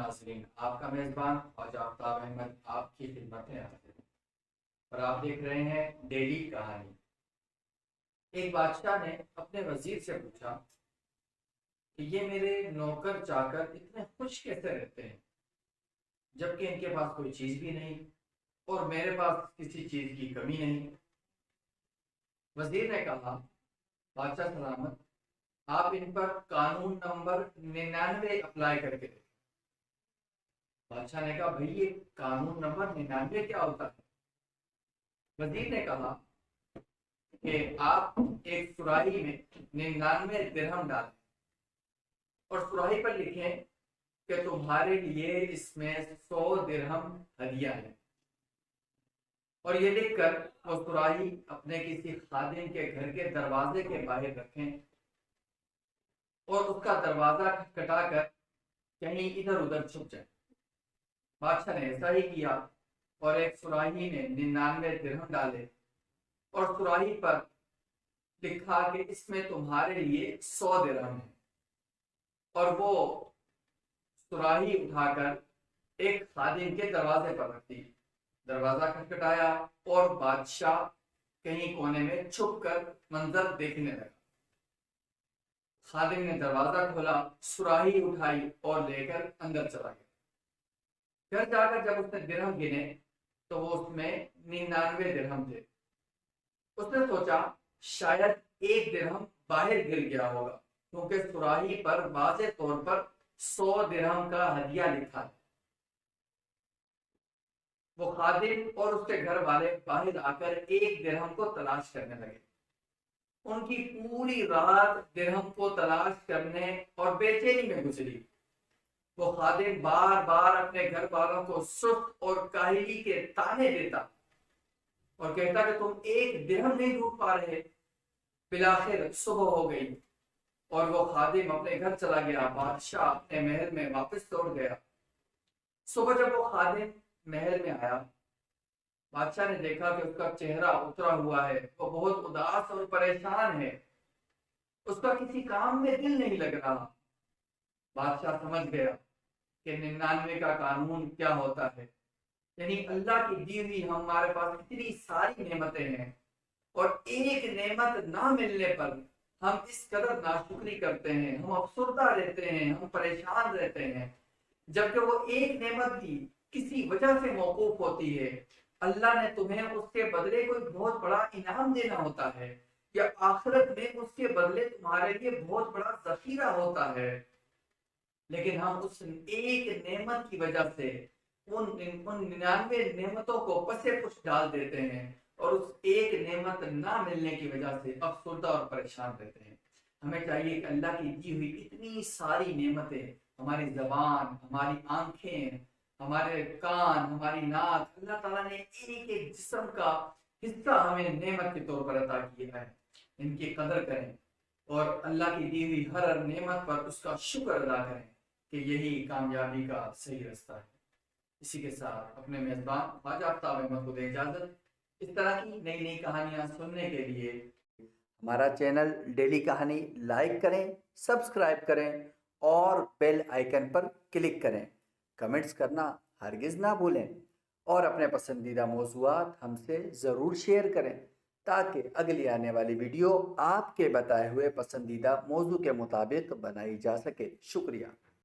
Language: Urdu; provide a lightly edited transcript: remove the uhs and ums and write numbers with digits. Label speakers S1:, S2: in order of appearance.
S1: ناظرین، آپ کا میزبان خواجہ آفتاب احمد آپ کی خدمت میں حاضر ہے اور آپ دیکھ رہے ہیں ڈیلی کہانی۔ ایک بادشاہ نے اپنے وزیر سے پوچھا کہ یہ میرے نوکر چاکر اتنے خوش کیسے رہتے ہیں جبکہ ان کے پاس کوئی چیز بھی نہیں اور میرے پاس کسی چیز کی کمی نہیں۔ وزیر نے کہا، بادشاہ سلامت، آپ ان پر قانون نمبر 99 اپلائی کر کے دیکھیں۔ بادشاہ نے کہا، بھئی یہ قانون نمبر 99 کیا ہوتا ہے؟ وزیر نے کہا کہ آپ ایک سراہی میں 99 درہم ڈالیں اور سراہی پر لکھیں کہ تمہارے لیے اس میں 100 درہم ہدیہ ہے، اور یہ لکھ کر وہ سراہی اپنے کسی خادم کے گھر کے دروازے کے باہر رکھیں اور اس کا دروازہ کھٹکھٹا کر کہیں ادھر ادھر چھپ جائے۔ بادشاہ نے ایسا ہی کیا اور ایک سراہی میں 99 درہم ڈالے اور سراہی پر لکھا کہ اس میں تمہارے لیے 100 درہم ہے، اور وہ سراہی اٹھا کر ایک خادم کے دروازے پر رکھ دی۔ دروازہ کھٹکھٹایا اور بادشاہ کہیں کونے میں چھپ کر منظر دیکھنے لگا۔ خادم نے دروازہ کھولا، سراہی اٹھائی اور لے کر اندر چلا گیا۔ گھر جا کر جب اس نے درہم گنے تو وہ اس میں 99 درہم تھے۔ اس نے سوچا شاید ایک درہم باہر گر گیا ہوگا کیونکہ سراہی پر واضح طور پر 100 درہم کا ہدیہ لکھا ہے۔ وہ خادم اور اس کے گھر والے باہر آ کر ایک درہم کو تلاش کرنے لگے۔ ان کی پوری رات درہم کو تلاش کرنے اور بے چینی میں گزری۔ وہ خادم بار بار اپنے گھر والوں کو سست اور کاہلی کے تانے دیتا اور کہتا کہ تم ایک درہم نہیں ڈھونڈ پا رہے۔ بالآخر صبح ہو گئی اور وہ خادم اپنے گھر چلا گیا۔ بادشاہ اپنے محل میں واپس لوٹ گیا۔ صبح جب وہ خادم محل میں آیا، بادشاہ نے دیکھا کہ اس کا چہرہ اترا ہوا ہے، وہ بہت اداس اور پریشان ہے، اس کا کسی کام میں دل نہیں لگ رہا۔ بادشاہ سمجھ گیا کہ 99 کا قانون کیا ہوتا ہے، یعنی اللہ کی دی ہوئی ہمارے پاس اتنی ساری نعمتیں ہیں اور ایک نعمت نہ ملنے پر ہم اس قدر ناشکری کرتے ہیں، ہم افسردہ رہتے ہیں، ہم پریشان رہتے ہیں، جبکہ وہ ایک نعمت بھی کسی وجہ سے موقوف ہوتی ہے۔ اللہ نے تمہیں اس کے بدلے کوئی بہت بڑا انعام دینا ہوتا ہے، یا آخرت میں اس کے بدلے تمہارے لیے بہت بڑا ذخیرہ ہوتا ہے، لیکن ہم اس ایک نعمت کی وجہ سے ان 99 نعمتوں کو پسے پش ڈال دیتے ہیں اور اس ایک نعمت نہ ملنے کی وجہ سے افسردہ اور پریشان رہتے ہیں۔ ہمیں چاہیے کہ اللہ کی دی ہوئی اتنی ساری نعمتیں، ہماری زبان، ہماری آنکھیں، ہمارے کان، ہماری ناک، اللہ تعالیٰ نے ایک ایک جسم کا حصہ ہمیں نعمت کے طور پر عطا کیا ہے، ان کی قدر کریں اور اللہ کی دی ہوئی ہر نعمت پر اس کا شکر ادا کریں کہ یہی کامیابی کا صحیح رستہ ہے۔ اسی کے ساتھ اپنے میزبان خواجہ آفتاب احمد کو دیں اجازت۔ اس طرح کی نئی نئی کہانیاں سننے کے لیے ہمارا چینل ڈیلی کہانی لائک کریں، سبسکرائب کریں اور بیل آئیکن پر کلک کریں۔ کمنٹس کرنا ہرگز نہ بھولیں اور اپنے پسندیدہ موضوعات ہم سے ضرور شیئر کریں تاکہ اگلی آنے والی ویڈیو آپ کے بتائے ہوئے پسندیدہ موضوع کے مطابق بنائی جا سکے۔ شکریہ۔